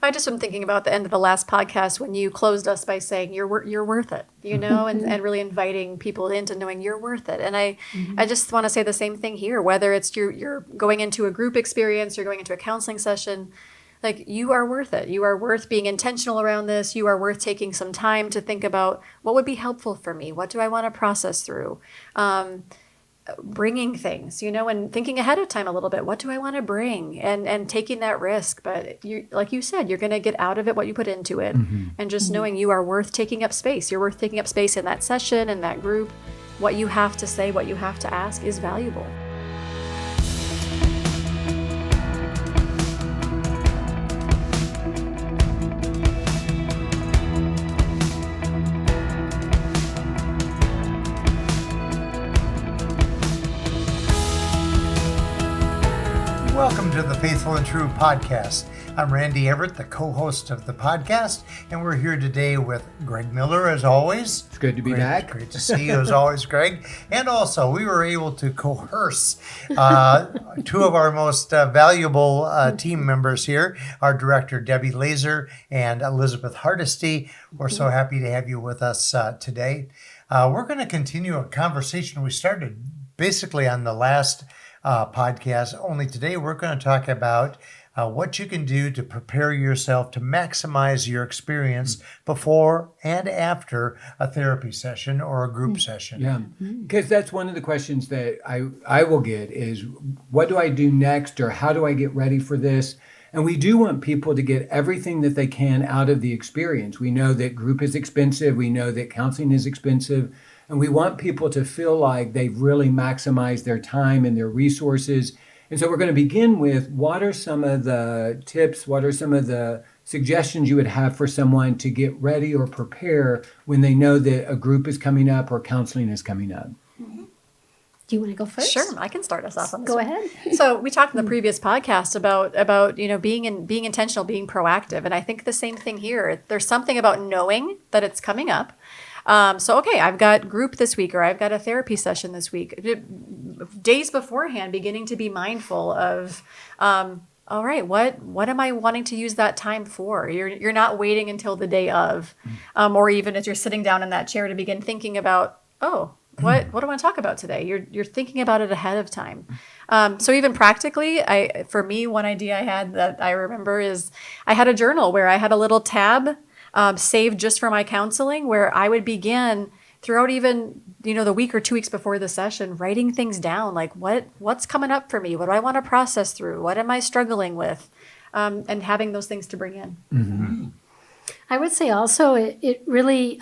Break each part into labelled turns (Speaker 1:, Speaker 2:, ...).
Speaker 1: I just am thinking about the end of the last podcast when you closed us by saying you're worth it, and really inviting people into knowing you're worth it. And I just want to say the same thing here, whether it's you're going into a group experience, you're going into a counseling session, like you are worth it. You are worth being intentional around this. You are worth taking some time to think about what would be helpful for me. What do I want to process through? Bringing things, and thinking ahead of time a little bit. What do I want to bring? And taking that risk. But like you said, you're going to get out of it what you put into it. And just knowing you are worth taking up space. You're worth taking up space in that session, in that group. What you have to say, what you have to ask is valuable.
Speaker 2: Welcome to the Faithful and True podcast. I'm Randy Everett, the co-host of the podcast, and we're here today with Greg Miller, as always.
Speaker 3: It's good to be back.
Speaker 2: Great to see you, as always, Greg. And also, we were able to coerce two of our most valuable team members here, our director, Debbie Laaser, and Elizabeth Hardesty. We're so happy to have you with us today. We're going to continue a conversation we started basically on the last podcast. Only today we're going to talk about what you can do to prepare yourself to maximize your experience before and after a therapy session or a group session.
Speaker 3: Yeah, because that's one of the questions that I will get is, what do I do next, or how do I get ready for this? And we do want people to get everything that they can out of the experience. We know that group is expensive. We know that counseling is expensive. And we want people to feel like they've really maximized their time and their resources. And so we're going to begin with, what are some of the tips, what are some of the suggestions you would have for someone to get ready or prepare when they know that a group is coming up or counseling is coming up?
Speaker 4: Do you want to go first?
Speaker 1: Sure, I can start us off on this.
Speaker 4: Go
Speaker 1: one.
Speaker 4: ahead.
Speaker 1: So we talked in the previous podcast about being intentional, being proactive, and I think the same thing here. There's something about knowing that it's coming up. Okay, I've got group this week, or I've got a therapy session this week. Days beforehand, beginning to be mindful of, all right, what am I wanting to use that time for? You're not waiting until the day of, or even as you're sitting down in that chair to begin thinking about, what do I want to talk about today? You're thinking about it ahead of time. So even practically, for me, one idea I had that I remember is I had a journal where I had a little tab saved just for my counseling, where I would begin throughout even, the week or 2 weeks before the session, writing things down, like what's coming up for me? What do I want to process through? What am I struggling with? And having those things to bring in.
Speaker 3: Mm-hmm.
Speaker 4: I would say also it really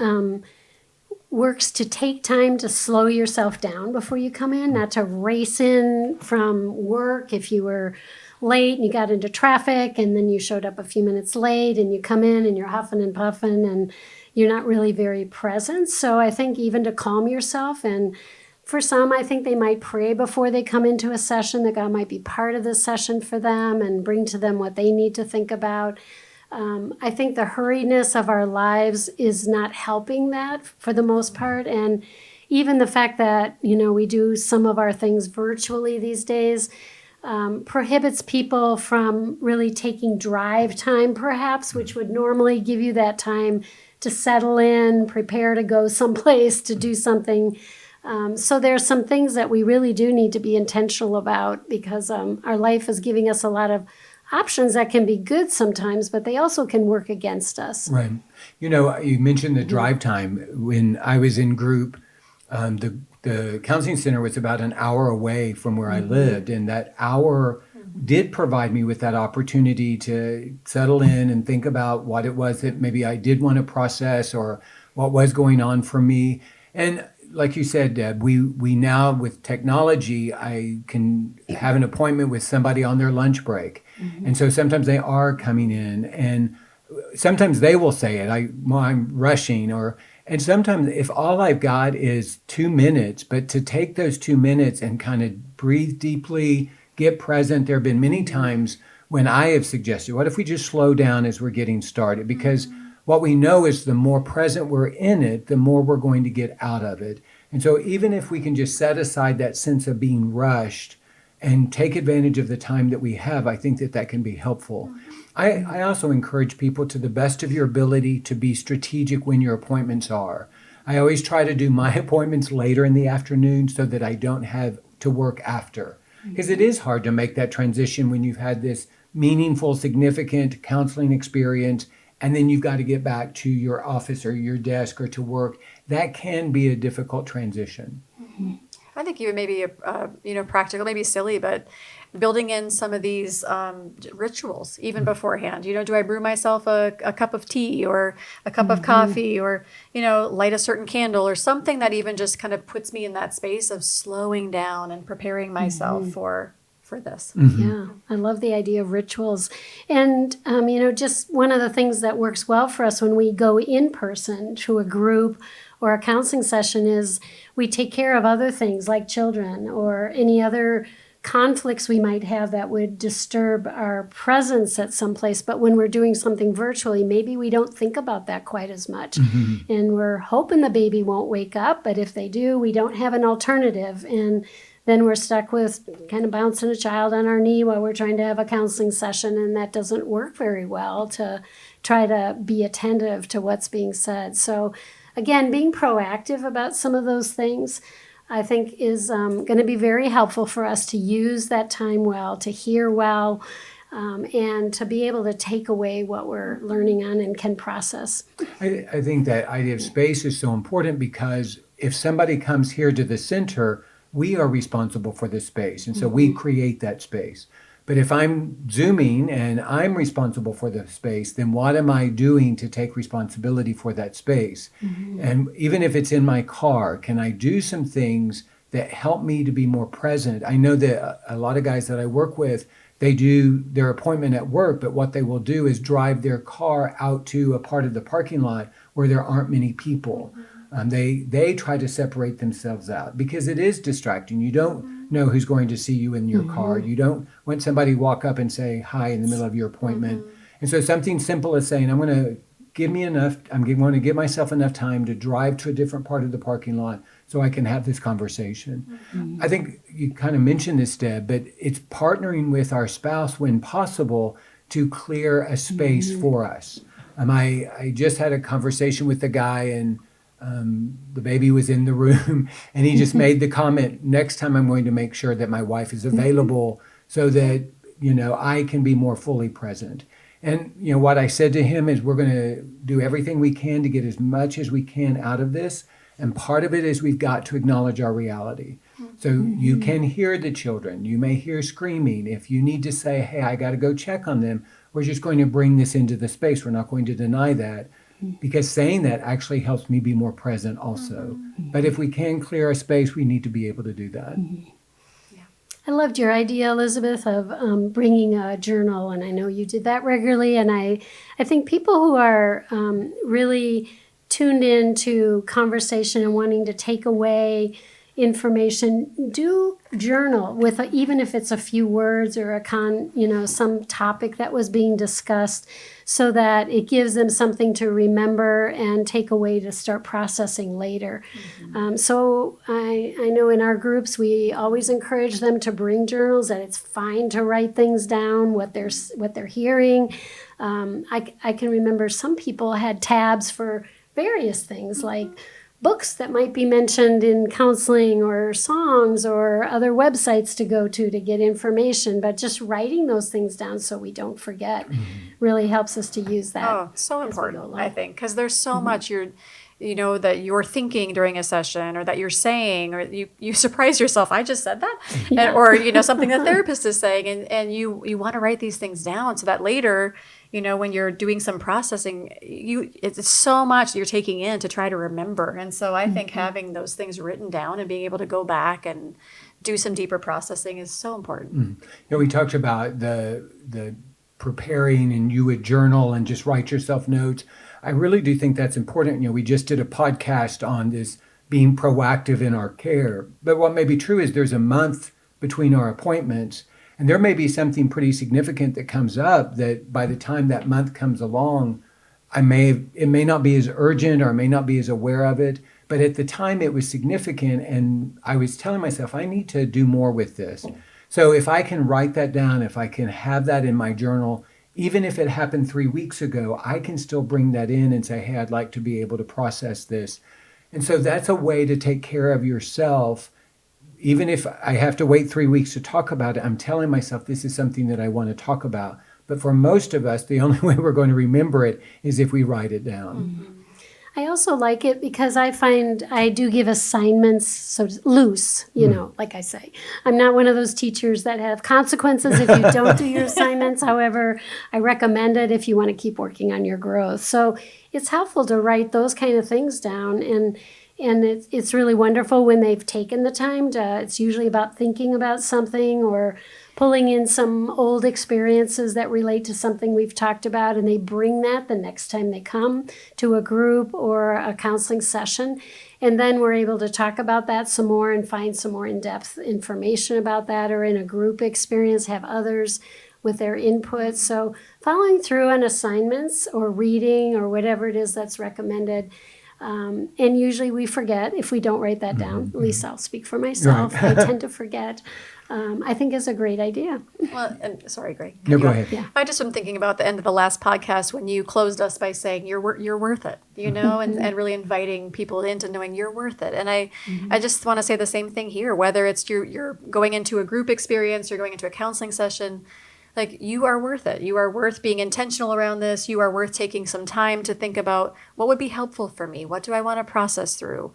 Speaker 4: works to take time to slow yourself down before you come in, not to race in from work. If you were late and you got into traffic and then you showed up a few minutes late and you come in and you're huffing and puffing and you're not really very present. So I think even to calm yourself, and for some, I think they might pray before they come into a session, that God might be part of the session for them and bring to them what they need to think about. I think the hurriedness of our lives is not helping that for the most part. And even the fact that, we do some of our things virtually these days prohibits people from really taking drive time, perhaps, which would normally give you that time to settle in, prepare to go someplace, to do something. So there's some things that we really do need to be intentional about, because our life is giving us a lot of options that can be good sometimes, but they also can work against us.
Speaker 3: Right. You mentioned the drive time. When I was in group, the counseling center was about an hour away from where I lived, and that hour did provide me with that opportunity to settle in and think about what it was that maybe I did want to process, or what was going on for me. And like you said, Deb, we now, with technology, I can have an appointment with somebody on their lunch break. And so sometimes they are coming in, and sometimes they will say it, I'm rushing, and sometimes if all I've got is 2 minutes, but to take those 2 minutes and kind of breathe deeply, get present. There have been many times when I have suggested, what if we just slow down as we're getting started? Because what we know is the more present we're in it, the more we're going to get out of it. And so even if we can just set aside that sense of being rushed and take advantage of the time that we have, I think that can be helpful. I also encourage people to the best of your ability to be strategic when your appointments are. I always try to do my appointments later in the afternoon so that I don't have to work after. Because it is hard to make that transition when you've had this meaningful, significant counseling experience, and then you've got to get back to your office or your desk or to work. That can be a difficult transition.
Speaker 1: I think even maybe practical, maybe silly, but building in some of these rituals even beforehand. Do I brew myself a cup of tea or a cup of coffee, or light a certain candle or something that even just kind of puts me in that space of slowing down and preparing myself for this.
Speaker 4: Yeah, I love the idea of rituals. And, just one of the things that works well for us when we go in person to a group or a counseling session is we take care of other things like children or any other conflicts we might have that would disturb our presence at some place. But when we're doing something virtually, maybe we don't think about that quite as much. And we're hoping the baby won't wake up, but if they do, we don't have an alternative. And then we're stuck with kind of bouncing a child on our knee while we're trying to have a counseling session, and that doesn't work very well to try to be attentive to what's being said. So again, being proactive about some of those things, I think is going to be very helpful for us to use that time well, to hear well, and to be able to take away what we're learning on and can process.
Speaker 3: I think that idea of space is so important because if somebody comes here to the center, we are responsible for the space. And so we create that space. But if I'm Zooming and I'm responsible for the space, then what am I doing to take responsibility for that space? And even if it's in my car, can I do some things that help me to be more present? I know that a lot of guys that I work with, they do their appointment at work, but what they will do is drive their car out to a part of the parking lot where there aren't many people. They try to separate themselves out because it is distracting. You don't know who's going to see you in your car. You don't want somebody to walk up and say hi in the middle of your appointment. And so something simple as saying, I'm going to give myself enough time to drive to a different part of the parking lot so I can have this conversation. I think you kind of mentioned this, Deb, but it's partnering with our spouse when possible to clear a space for us. I just had a conversation with a guy, and the baby was in the room, and he just made the comment, next time I'm going to make sure that my wife is available so that, I can be more fully present. And, what I said to him is we're going to do everything we can to get as much as we can out of this. And part of it is we've got to acknowledge our reality. So you can hear the children. You may hear screaming. If you need to say, hey, I got to go check on them, we're just going to bring this into the space. We're not going to deny that. Because saying that actually helps me be more present also. But if we can clear a space, we need to be able to do that.
Speaker 4: I loved your idea, Elizabeth, of bringing a journal, and I know you did that regularly. And I think people who are really tuned into conversation and wanting to take away information, do journal with even if it's a few words or some topic that was being discussed, so that it gives them something to remember and take away to start processing later. So I know in our groups we always encourage them to bring journals, that it's fine to write things down, what they're hearing. I can remember some people had tabs for various things like books that might be mentioned in counseling or songs or other websites to go to get information, but just writing those things down so we don't forget really helps us to use that.
Speaker 1: Oh, so important, I think, because there's so much that you're thinking during a session, or that you're saying, or you surprise yourself, I just said that, or something the therapist is saying, and you want to write these things down so that later, when you're doing some processing, it's so much you're taking in to try to remember. And so I think having those things written down and being able to go back and do some deeper processing is so important.
Speaker 3: We talked about the preparing, and you would journal and just write yourself notes. I really do think that's important. We just did a podcast on this being proactive in our care. But what may be true is there's a month between our appointments, and there may be something pretty significant that comes up that by the time that month comes along, it may not be as urgent, or I may not be as aware of it. But at the time it was significant, and I was telling myself, I need to do more with this. So if I can write that down, if I can have that in my journal, even if it happened 3 weeks ago, I can still bring that in and say, hey, I'd like to be able to process this. And so that's a way to take care of yourself. Even if I have to wait 3 weeks to talk about it, I'm telling myself this is something that I want to talk about. But for most of us, the only way we're going to remember it is if we write it down.
Speaker 4: Mm-hmm. I also like it because I find I do give assignments so loose, like I say. I'm not one of those teachers that have consequences if you don't do your assignments. However, I recommend it if you want to keep working on your growth. So it's helpful to write those kind of things down, and it's really wonderful when they've taken the time to. It's usually about thinking about something or pulling in some old experiences that relate to something we've talked about, and they bring that the next time they come to a group or a counseling session. And then we're able to talk about that some more and find some more in-depth information about that, or in a group experience, have others with their input. So following through on assignments or reading or whatever it is that's recommended. And usually we forget if we don't write that down. At least I'll speak for myself.
Speaker 3: Right.
Speaker 4: I tend to forget. I think it's a great idea.
Speaker 1: Well, and sorry, Greg.
Speaker 3: No, go ahead.
Speaker 4: Yeah.
Speaker 1: I just am thinking about the end of the last podcast when you closed us by saying you're worth it, and really inviting people into knowing you're worth it. And I just want to say the same thing here, whether it's you're going into a group experience, you're going into a counseling session, like you are worth it. You are worth being intentional around this. You are worth taking some time to think about what would be helpful for me. What do I want to process through?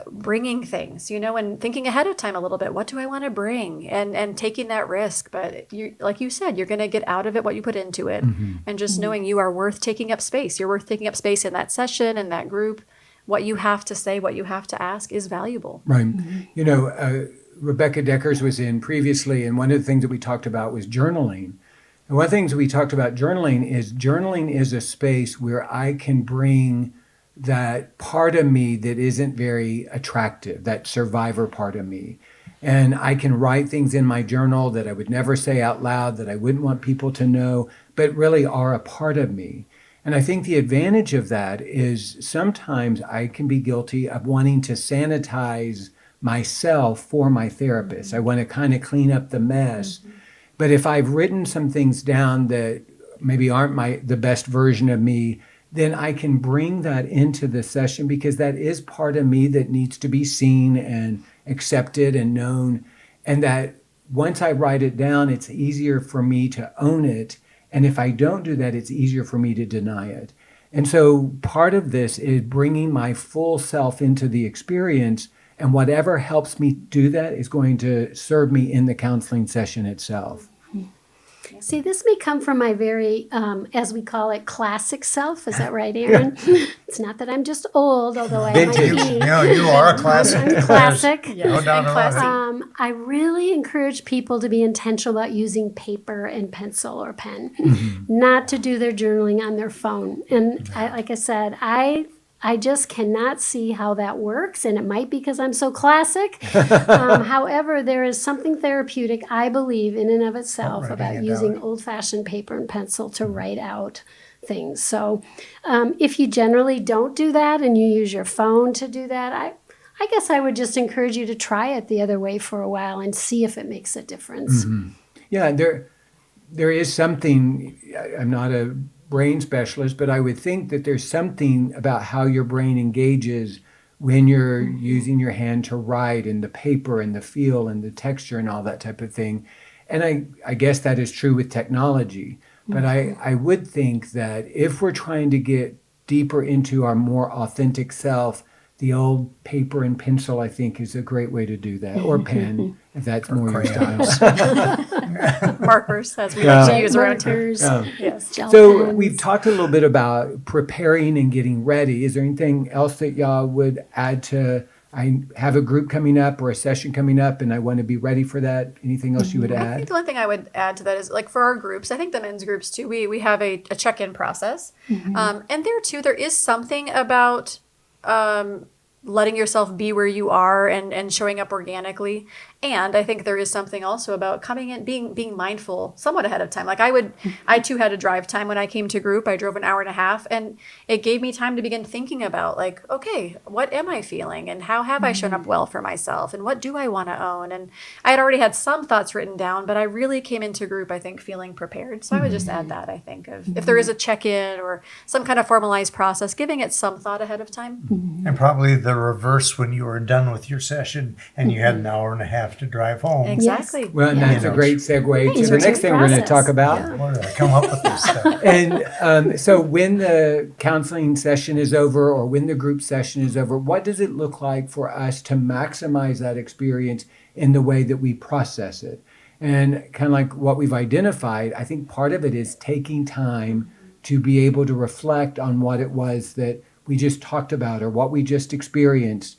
Speaker 1: Bringing things, and thinking ahead of time a little bit. What do I want to bring? And taking that risk. But you, like you said, you're going to get out of it what you put into it. And just knowing you are worth taking up space. You're worth taking up space in that session, in that group. What you have to say, what you have to ask is valuable.
Speaker 3: Right. Rebecca Deckers was in previously, and one of the things that we talked about was journaling. And one of the things we talked about journaling is a space where I can bring that part of me that isn't very attractive, that survivor part of me. And I can write things in my journal that I would never say out loud, that I wouldn't want people to know, but really are a part of me. And I think the advantage of that is sometimes I can be guilty of wanting to sanitize myself for my therapist. I want to kind of clean up the mess. But if I've written some things down that maybe aren't the best version of me, then I can bring that into the session, because that is part of me that needs to be seen and accepted and known. And that once I write it down, it's easier for me to own it. And if I don't do that, it's easier for me to deny it. And so part of this is bringing my full self into the experience, and whatever helps me do that is going to serve me in the counseling session itself.
Speaker 4: See, this may come from my very, as we call it, classic self. Is that right, Aaron? It's not that I'm just old, although I might be.
Speaker 2: No, you are a classic.
Speaker 4: I'm classic.
Speaker 2: No doubt about it.
Speaker 4: I really encourage people to be intentional about using paper and pencil or pen, not to do their journaling on their phone. And like I said, I just cannot see how that works, and it might be because I'm so classic. However, there is something therapeutic, I believe, in and of itself about using old-fashioned paper and pencil to write out things. So if you generally don't do that and you use your phone to do that, I guess I would just encourage you to try it the other way for a while and see if it makes a difference.
Speaker 3: Yeah, there is something, I'm not a brain specialist, but I would think that there's something about how your brain engages when you're using your hand to write, and the paper and the feel and the texture and all that type of thing. And I guess that is true with technology. But I would think that if we're trying to get deeper into our more authentic self, the old paper and pencil, I think, is a great way to do that. Or pen, if that's more your style.
Speaker 1: Markers, as we like to use around here.
Speaker 4: Markers,
Speaker 1: Yes.
Speaker 4: gel
Speaker 3: So
Speaker 4: pens.
Speaker 3: we've talked a little bit about preparing and getting ready. Is there anything else that y'all would add to? I have a group coming up or a session coming up, and I want to be ready for that. Anything else you would
Speaker 1: I
Speaker 3: add?
Speaker 1: think the one thing I would add to that is, like, for our groups, I think the men's groups too, we have a check-in process. And there too, there is something about letting yourself be where you are and showing up organically. And I think there is something also about coming in, being mindful somewhat ahead of time. Like I too had a drive time when I came to group. I drove an hour and a half, and it gave me time to begin thinking about like, okay, what am I feeling and how have I shown up well for myself and what do I want to own? And I had already had some thoughts written down, but I really came into group, I think, feeling prepared. So I would just add that, I think, of if there is a check-in or some kind of formalized process, giving it some thought ahead of time.
Speaker 2: And probably the reverse when you were done with your session and you had an hour and a half to drive home.
Speaker 1: Exactly.
Speaker 3: Well, and that's a great segue to the next thing we're going to talk about.
Speaker 2: Where did I come up with this stuff?
Speaker 3: And so when the counseling session is over or when the group session is over, what does it look like for us to maximize that experience in the way that we process it? And kind of like what we've identified, I think part of it is taking time to be able to reflect on what it was that we just talked about or what we just experienced.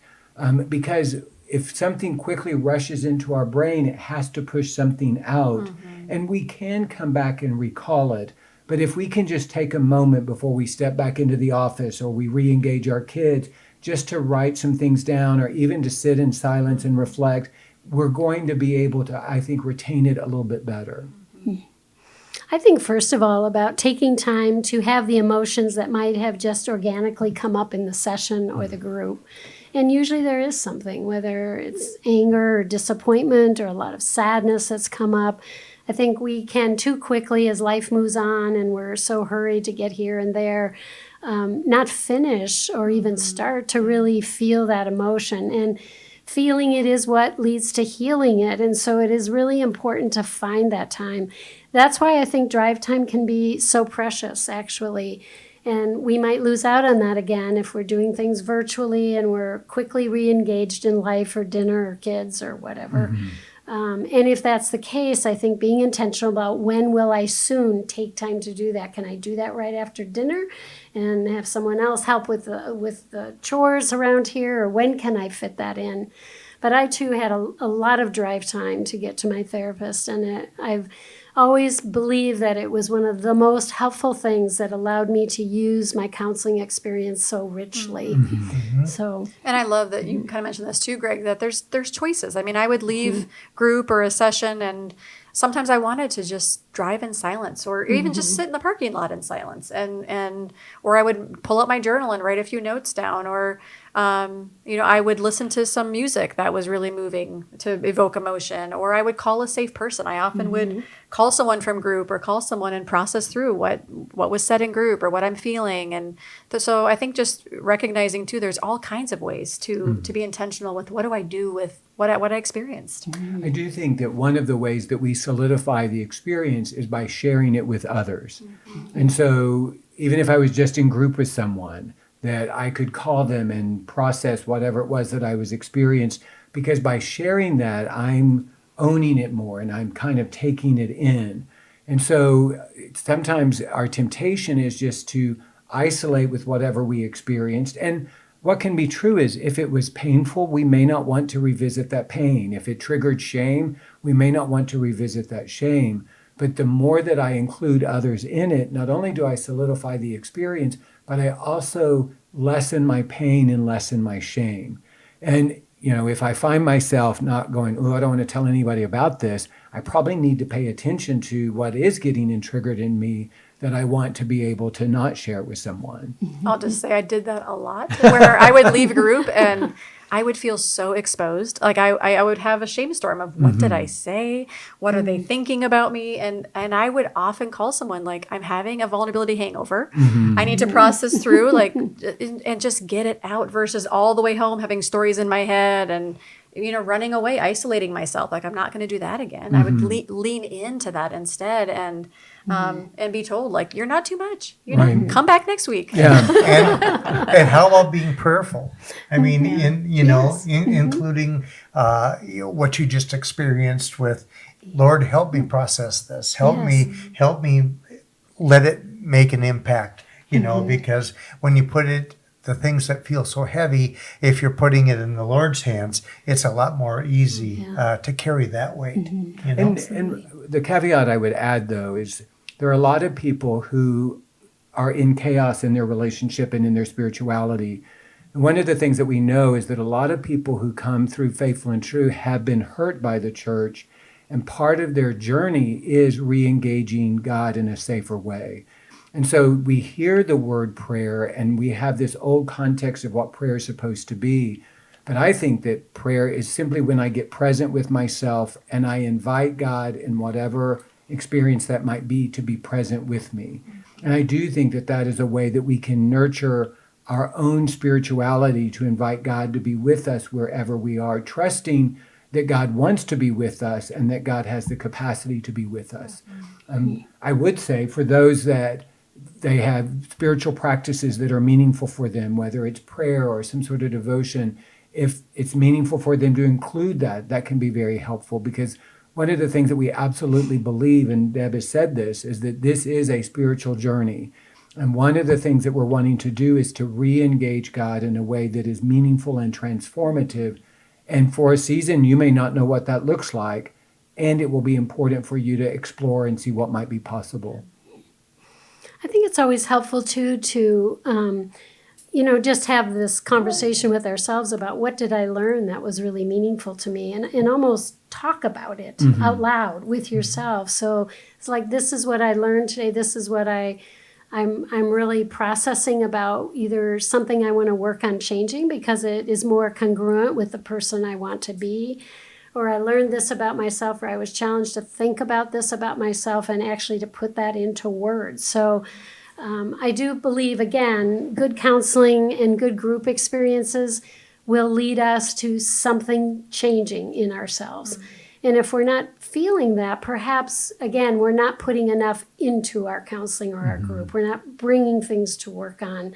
Speaker 3: Because if something quickly rushes into our brain, it has to push something out. And we can come back and recall it. But if we can just take a moment before we step back into the office or we re-engage our kids, just to write some things down or even to sit in silence and reflect, we're going to be able to, I think, retain it a little bit better.
Speaker 4: I think, first of all, about taking time to have the emotions that might have just organically come up in the session or the group. And usually there is something, whether it's anger or disappointment or a lot of sadness that's come up. I think we can too quickly, as life moves on and we're so hurried to get here and there, not finish or even start to really feel that emotion. And feeling it is what leads to healing it. And so it is really important to find that time. That's why I think drive time can be so precious, actually. And we might lose out on that again if we're doing things virtually and we're quickly re-engaged in life or dinner or kids or whatever. And if that's the case, I think being intentional about when will I soon take time to do that. Can I do that right after dinner and have someone else help with the chores around here, or when can I fit that in? But I too had a lot of drive time to get to my therapist, and I've always believed that it was one of the most helpful things that allowed me to use my counseling experience so richly. So,
Speaker 1: and I love that you kind of mentioned this too, Greg, that there's choices. I mean, I would leave group or a session, and sometimes I wanted to just drive in silence, or even just sit in the parking lot in silence, and or I would pull out my journal and write a few notes down, or I would listen to some music that was really moving to evoke emotion, or I would call a safe person. I often would call someone from group or call someone and process through what was said in group or what I'm feeling. And so I think just recognizing too, there's all kinds of ways to be intentional with what do I do with what I experienced.
Speaker 3: I do think that one of the ways that we solidify the experience is by sharing it with others. And so even if I was just in group with someone, that I could call them and process whatever it was that I was experienced, because by sharing that, I'm owning it more and I'm kind of taking it in. And so sometimes our temptation is just to isolate with whatever we experienced. And what can be true is if it was painful, we may not want to revisit that pain. If it triggered shame, we may not want to revisit that shame. But the more that I include others in it, not only do I solidify the experience, but I also lessen my pain and lessen my shame. And, if I find myself not going, I don't want to tell anybody about this, I probably need to pay attention to what is getting triggered in me that I want to be able to not share it with someone.
Speaker 1: I'll just say I did that a lot, where I would leave group and I would feel so exposed. Like I would have a shame storm of what did I say? What are they thinking about me? And I would often call someone like, I'm having a vulnerability hangover. I need to process through and just get it out, versus all the way home having stories in my head and running away, isolating myself. Like, I'm not going to do that again. I would lean into that instead and be told, like, you're not too much. Come back next week.
Speaker 2: Yeah. and how about being prayerful? I mean, including what you just experienced with, Lord, help me process this. Help me let it make an impact, because when you put it, the things that feel so heavy, if you're putting it in the Lord's hands, it's a lot more easy to carry that weight.
Speaker 3: And the caveat I would add, though, is there are a lot of people who are in chaos in their relationship and in their spirituality And one of the things that we know is that a lot of people who come through Faithful and True have been hurt by the church, and part of their journey is re-engaging God in a safer way. And so we hear the word prayer, and we have this old context of what prayer is supposed to be. But I think that prayer is simply when I get present with myself and I invite God in whatever experience that might be to be present with me. And I do think that that is a way that we can nurture our own spirituality, to invite God to be with us wherever we are, trusting that God wants to be with us and that God has the capacity to be with us. I would say for those that they have spiritual practices that are meaningful for them, whether it's prayer or some sort of devotion, if it's meaningful for them to include that, that can be very helpful, because one of the things that we absolutely believe, and Deb has said this, is that this is a spiritual journey. And one of the things that we're wanting to do is to re-engage God in a way that is meaningful and transformative. And for a season, you may not know what that looks like, and it will be important for you to explore and see what might be possible.
Speaker 4: I think it's always helpful too to just have this conversation with ourselves about what did I learn that was really meaningful to me, and almost talk about it out loud with yourself. So it's like, this is what I learned today. This is what I'm really processing about, either something I want to work on changing because it is more congruent with the person I want to be, or I learned this about myself, or I was challenged to think about this about myself and actually to put that into words. So I do believe, again, good counseling and good group experiences will lead us to something changing in ourselves. And if we're not feeling that, perhaps, again, we're not putting enough into our counseling or our group. We're not bringing things to work on.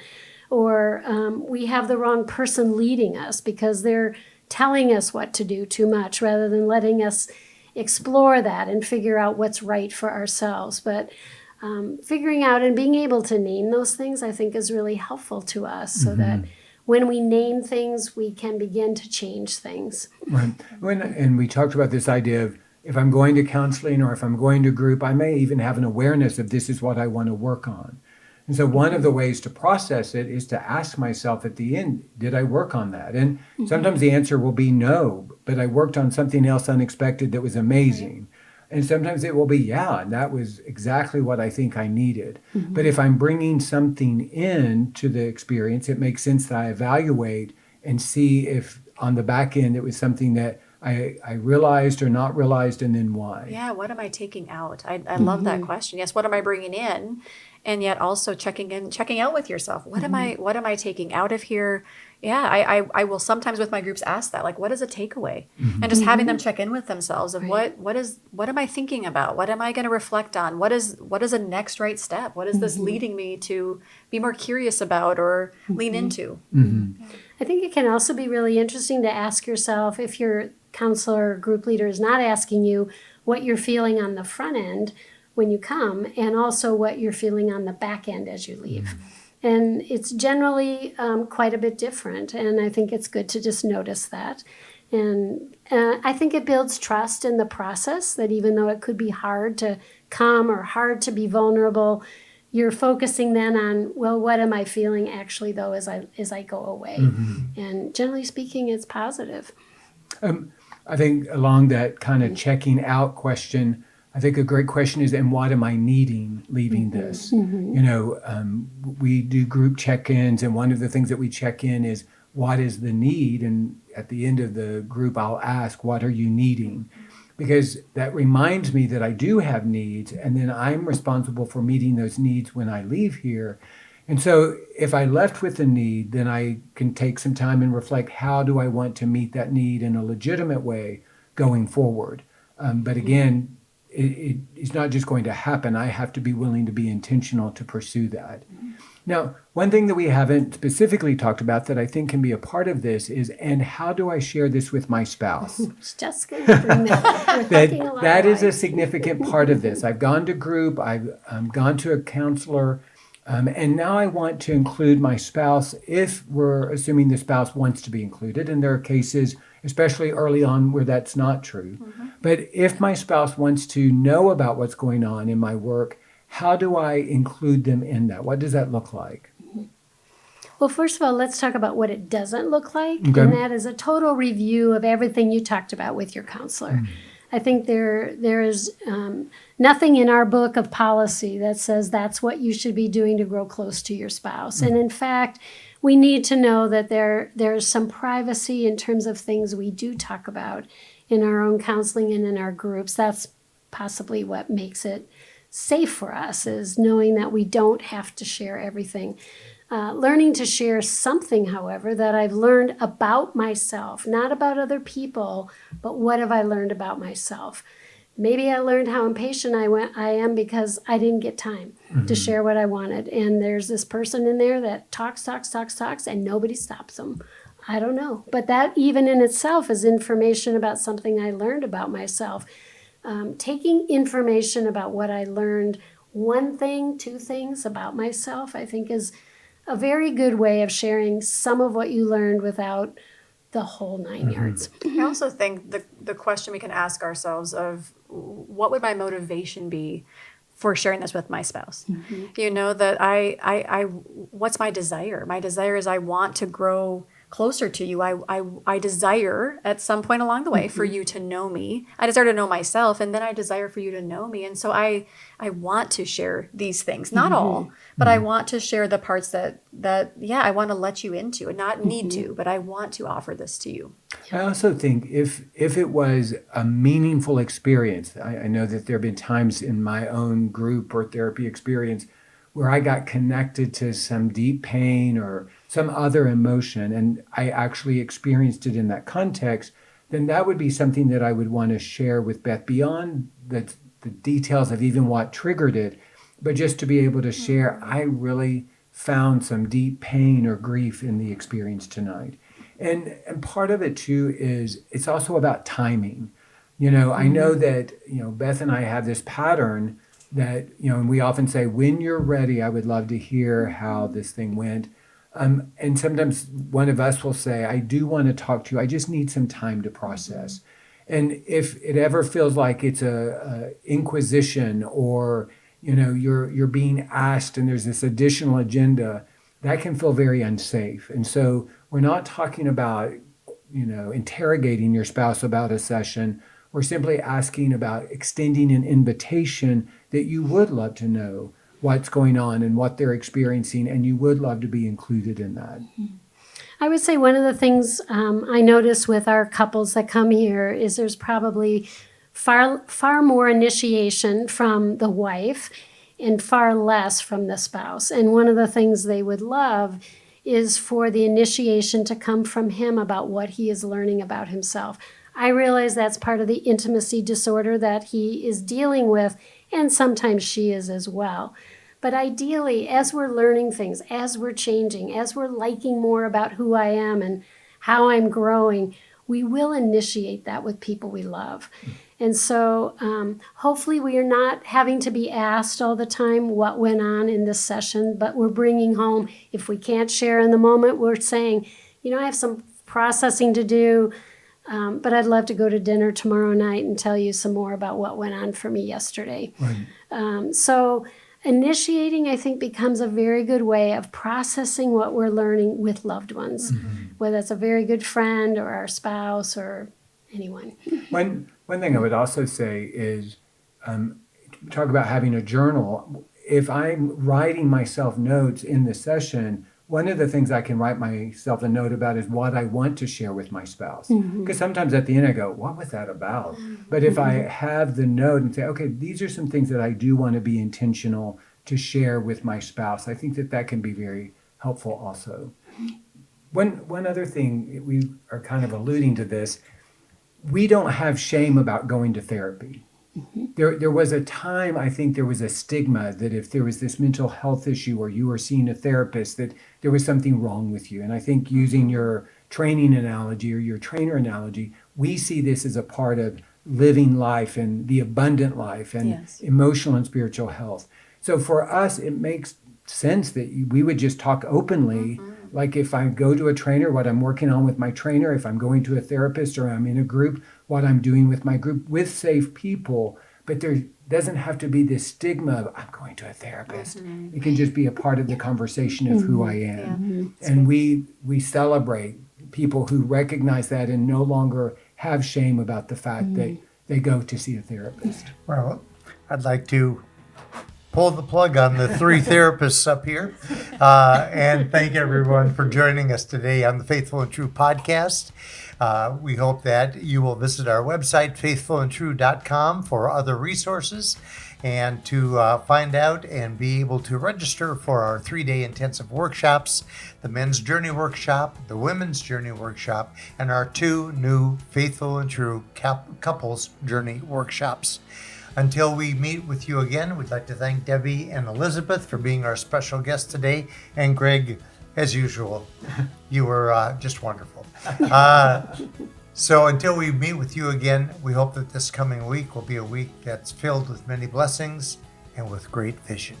Speaker 4: Or we have the wrong person leading us because they're telling us what to do too much rather than letting us explore that and figure out what's right for ourselves. But figuring out and being able to name those things, I think, is really helpful to us, so that when we name things, we can begin to change things.
Speaker 3: Right. And we talked about this idea of, if I'm going to counseling or if I'm going to group, I may even have an awareness of this is what I want to work on. And so one of the ways to process it is to ask myself at the end, did I work on that? And sometimes the answer will be no, but I worked on something else unexpected that was amazing. And sometimes it will be, yeah, and that was exactly what I think I needed. But if I'm bringing something in to the experience, it makes sense that I evaluate and see if on the back end it was something that I realized or not realized, and then why.
Speaker 1: Yeah, what am I taking out? I love that question. Yes, what am I bringing in? And yet also checking out with yourself. What am I taking out of here? Yeah, I will sometimes with my groups ask that, like, what is a takeaway? And just having them check in with themselves of what am I thinking about? What am I going to reflect on? What is a next right step? What is this leading me to be more curious about or lean into?
Speaker 4: I think it can also be really interesting to ask yourself, if your counselor or group leader is not asking you, what you're feeling on the front end when you come, and also what you're feeling on the back end as you leave. And it's generally quite a bit different, and I think it's good to just notice that. And I think it builds trust in the process, that even though it could be hard to come or hard to be vulnerable, you're focusing then on, well, what am I feeling actually, though, as I go away? And generally speaking, it's positive.
Speaker 3: I think along that kind of checking out question, I think a great question is, and what am I needing leaving this? We do group check-ins, and one of the things that we check in is, what is the need? And at the end of the group, I'll ask, what are you needing? Because that reminds me that I do have needs, and then I'm responsible for meeting those needs when I leave here. And so if I left with a need, then I can take some time and reflect, how do I want to meet that need in a legitimate way going forward? But again, it's not just going to happen. I have to be willing to be intentional to pursue that. Now, one thing that we haven't specifically talked about that I think can be a part of this is, and how do I share this with my spouse?
Speaker 4: Just going to bring that up.
Speaker 3: That is a significant part of this. I've gone to group, I've gone to a counselor, and now I want to include my spouse, if we're assuming the spouse wants to be included. And there are cases, especially early on, where that's not true. But if my spouse wants to know about what's going on in my work, how do I include them in that? What does that look like?
Speaker 4: Well, first of all, let's talk about what it doesn't look like.
Speaker 3: Okay.
Speaker 4: And that is a total review of everything you talked about with your counselor. I think there is nothing in our book of policy that says that's what you should be doing to grow close to your spouse. And in fact, we need to know that there's some privacy in terms of things we do talk about in our own counseling and in our groups. That's possibly what makes it safe for us, is knowing that we don't have to share everything. Learning to share something, however, that I've learned about myself, not about other people, but what have I learned about myself? Maybe I learned how impatient I am because I didn't get time to share what I wanted. And there's this person in there that talks, and nobody stops them. I don't know. But that even in itself is information about something I learned about myself. Taking information about what I learned, one thing, two things about myself, I think is a very good way of sharing some of what you learned without the whole 9 yards.
Speaker 1: I also think the question we can ask ourselves of what would my motivation be for sharing this with my spouse? You know, that I what's my desire? My desire is I want to grow closer to you. I desire at some point along the way for you to know me. I desire to know myself, and then I desire for you to know me. And so I want to share these things, not all, but I want to share the parts that I want to let you into, and not need to, but I want to offer this to you.
Speaker 3: I also think if it was a meaningful experience, I know that there have been times in my own group or therapy experience where I got connected to some deep pain or some other emotion, and I actually experienced it in that context, then that would be something that I would want to share with Beth beyond the details of even what triggered it, but just to be able to share, I really found some deep pain or grief in the experience tonight. And part of it too is it's also about timing. You know, I know that, you know, Beth and I have this pattern that, you know, and we often say, when you're ready, I would love to hear how this thing went. And sometimes one of us will say, I do want to talk to you. I just need some time to process. And if it ever feels like it's a inquisition, or, you know, you're being asked and there's this additional agenda, that can feel very unsafe. And so we're not talking about, you know, interrogating your spouse about a session. We're simply asking about extending an invitation that you would love to know what's going on and what they're experiencing, and you would love to be included in that.
Speaker 4: I would say one of the things I notice with our couples that come here is there's probably far more initiation from the wife and far less from the spouse. And one of the things they would love is for the initiation to come from him about what he is learning about himself. I realize that's part of the intimacy disorder that he is dealing with, and sometimes she is as well. But ideally, as we're learning things, as we're changing, as we're liking more about who I am and how I'm growing, we will initiate that with people we love. And so hopefully we are not having to be asked all the time what went on in this session, but we're bringing home, if we can't share in the moment, we're saying, you know, I have some processing to do, but I'd love to go to dinner tomorrow night and tell you some more about what went on for me yesterday.
Speaker 3: Right.
Speaker 4: So initiating, I think, becomes a very good way of processing what we're learning with loved ones, whether it's a very good friend or our spouse or anyone.
Speaker 3: One thing I would also say is, talk about having a journal. If I'm writing myself notes in the session, one of the things I can write myself a note about is what I want to share with my spouse. Because sometimes at the end I go, what was that about? But if I have the note and say, okay, these are some things that I do want to be intentional to share with my spouse, I think that can be very helpful also. One other thing, we are kind of alluding to this, we don't have shame about going to therapy. There was a time, I think there was a stigma that if there was this mental health issue or you were seeing a therapist, that there was something wrong with you. And I think using your training analogy or your trainer analogy, we see this as a part of living life and the abundant life and emotional and spiritual health. So for us, it makes sense that we would just talk openly. Like if I go to a trainer, what I'm working on with my trainer, if I'm going to a therapist or I'm in a group, what I'm doing with my group with safe people. But there doesn't have to be this stigma of I'm going to a therapist. It can just be a part of the conversation of who I am. And we celebrate people who recognize that and no longer have shame about the fact that they go to see a therapist.
Speaker 2: Well, I'd like to pull the plug on the three therapists up here and thank everyone for joining us today on the Faithful and True podcast. We hope that you will visit our website, faithfulandtrue.com, for other resources and to find out and be able to register for our 3-day intensive workshops, the Men's Journey Workshop, the Women's Journey Workshop, and our 2 new Faithful and True Couples Journey Workshops. Until we meet with you again, we'd like to thank Debbie and Elizabeth for being our special guests today. And Greg, as usual, you were just wonderful. So until we meet with you again, we hope that this coming week will be a week that's filled with many blessings and with great vision.